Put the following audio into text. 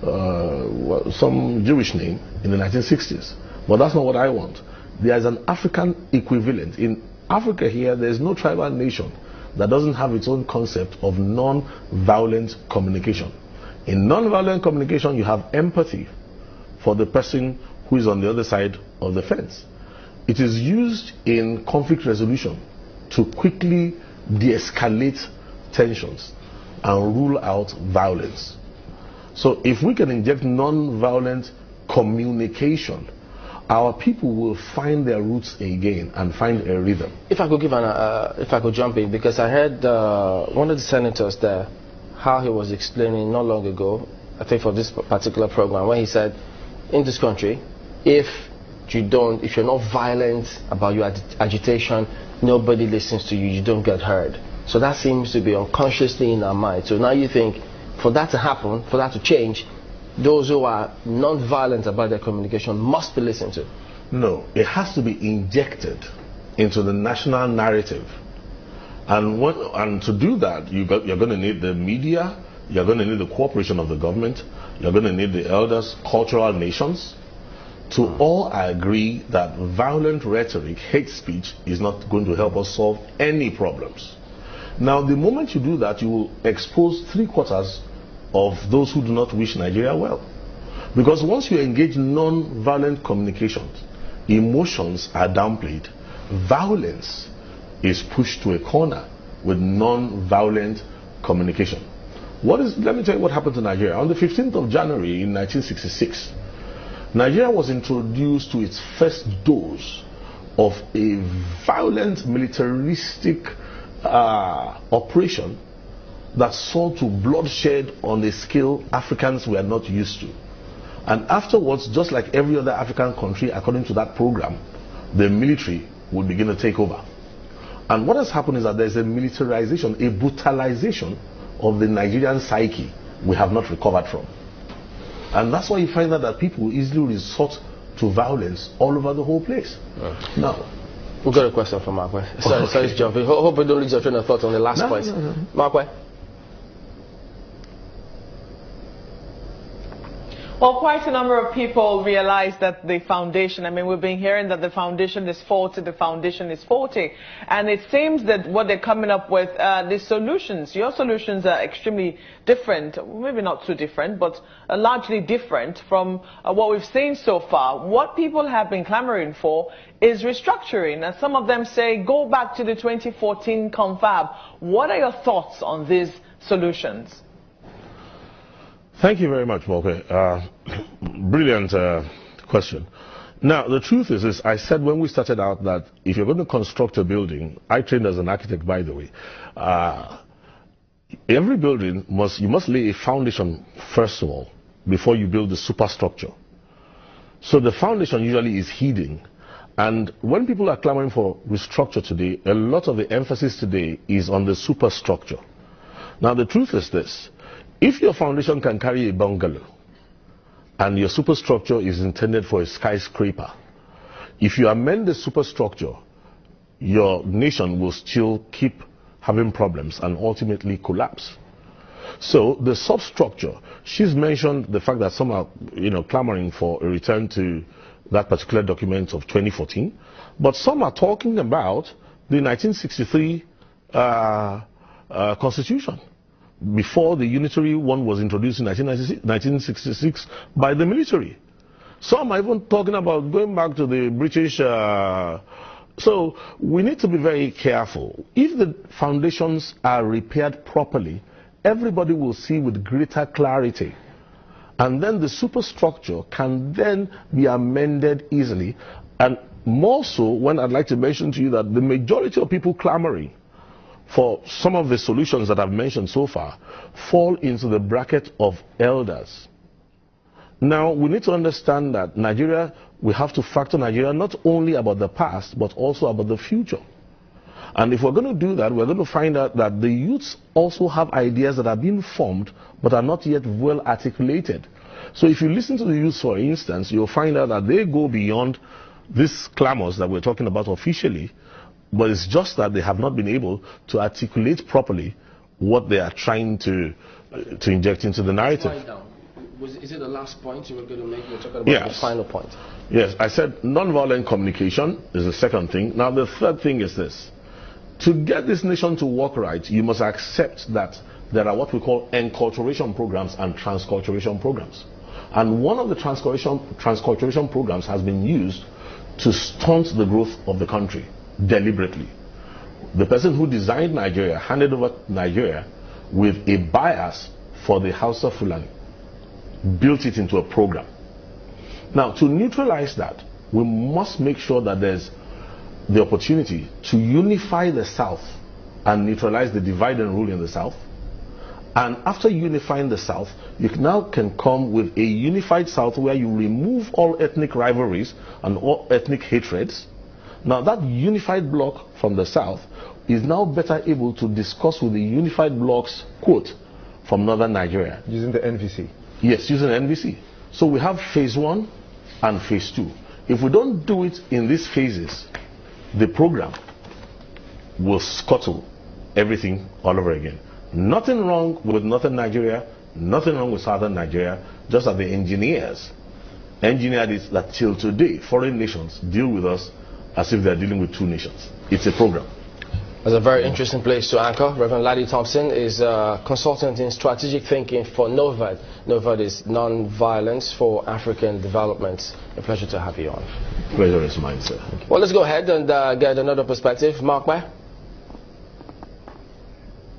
some Jewish name in the 1960s. But that's not what I want. There is an African equivalent. In Africa here, there is no tribal nation that doesn't have its own concept of non-violent communication. In non-violent communication, you have empathy for the person who is on the other side of the fence. It is used in conflict resolution to quickly de-escalate tensions and rule out violence. So if we can inject non-violent communication, our people will find their roots again and find a rhythm. If I could if I could jump in, because I heard one of the senators there, how he was explaining not long ago, I think for this particular program, when he said, in this country, if you're not violent about your agitation, nobody listens to you, you don't get heard. So that seems to be unconsciously in our mind. So now you think, for that to happen, for that to change, those who are non-violent about their communication must be listened to. No, it has to be injected into the national narrative. And to do that, you're going to need the media, you're going to need the cooperation of the government, you're going to need the elders, cultural nations, to all agree that violent rhetoric, hate speech, is not going to help us solve any problems. Now, the moment you do that, you will expose 3/4 of those who do not wish Nigeria well. Because once you engage non-violent communications, emotions are downplayed. Violence is pushed to a corner with non-violent communication. Let me tell you what happened to Nigeria. On the 15th of January in 1966, Nigeria was introduced to its first dose of a violent militaristic operation that saw to bloodshed on a scale Africans were not used to. And afterwards, just like every other African country, according to that program, the military would begin to take over. And what has happened is that there's a militarization, a brutalization of the Nigerian psyche we have not recovered from. And that's why you find out that people easily resort to violence all over the whole place. Now, we've got a question from Markwe. Sorry to jump in. Hope we don't lose your train of thought on the last point. No. Markwe? Well, quite a number of people realize that the foundation, I mean, we've been hearing that the foundation is faulty, and it seems that what they're coming up with, the solutions, your solutions are extremely different, maybe not too different, but largely different from what we've seen so far. What people have been clamoring for is restructuring, and some of them say, go back to the 2014 confab. What are your thoughts on these solutions? Thank you very much, Moke. Brilliant question. Now, the truth is I said when we started out that if you're going to construct a building, I trained as an architect, by the way, every building you must lay a foundation first of all before you build the superstructure. So the foundation usually is hidden. And when people are clamoring for restructure today, a lot of the emphasis today is on the superstructure. Now, the truth is this. If your foundation can carry a bungalow and your superstructure is intended for a skyscraper, if you amend the superstructure, your nation will still keep having problems and ultimately collapse. So the substructure, she's mentioned the fact that some are, clamoring for a return to that particular document of 2014, but some are talking about the 1963 Constitution, before the unitary one was introduced in 1966 by the military. Some are even talking about going back to the British. So we need to be very careful. If the foundations are repaired properly, everybody will see with greater clarity. And then the superstructure can then be amended easily. And more so when I'd like to mention to you that the majority of people clamoring for some of the solutions that I've mentioned so far fall into the bracket of elders. Now, we need to understand that Nigeria, we have to factor Nigeria not only about the past, but also about the future. And if we're going to do that, we're going to find out that the youths also have ideas that are being formed, but are not yet well articulated. So if you listen to the youths, for instance, you'll find out that they go beyond these clamors that we're talking about officially, but it's just that they have not been able to articulate properly what they are trying to inject into the narrative. Is it the last point you were going to make? You're talking about Yes. the final point. Yes, I said non-violent communication is the second thing. Now the third thing is this. To get this nation to work right, you must accept that there are what we call enculturation programs and transculturation programs. And one of the transculturation programs has been used to stunt the growth of the country deliberately. The person who designed Nigeria handed over Nigeria with a bias for the House of Fulani, built it into a program. Now, to neutralize that, we must make sure that there's the opportunity to unify the South and neutralize the divide and rule in the South. And after unifying the South, you now can come with a unified South where you remove all ethnic rivalries and all ethnic hatreds. Now that unified bloc from the South is now better able to discuss with the unified blocs, quote, from northern Nigeria. Using the NVC? Yes, using the NVC. So we have phase 1 and phase 2. If we don't do it in these phases, the program will scuttle everything all over again. Nothing wrong with northern Nigeria, nothing wrong with southern Nigeria, just that the engineers engineered it that till today foreign nations deal with us as if they're dealing with two nations. It's a program. That's a very interesting place to anchor. Reverend Ladi Thompson is a consultant in strategic thinking for NOVAD. NOVAD is Non-Violence for African Development. A pleasure to have you on. Pleasure is mine, sir. Well, let's go ahead and get another perspective. Mark,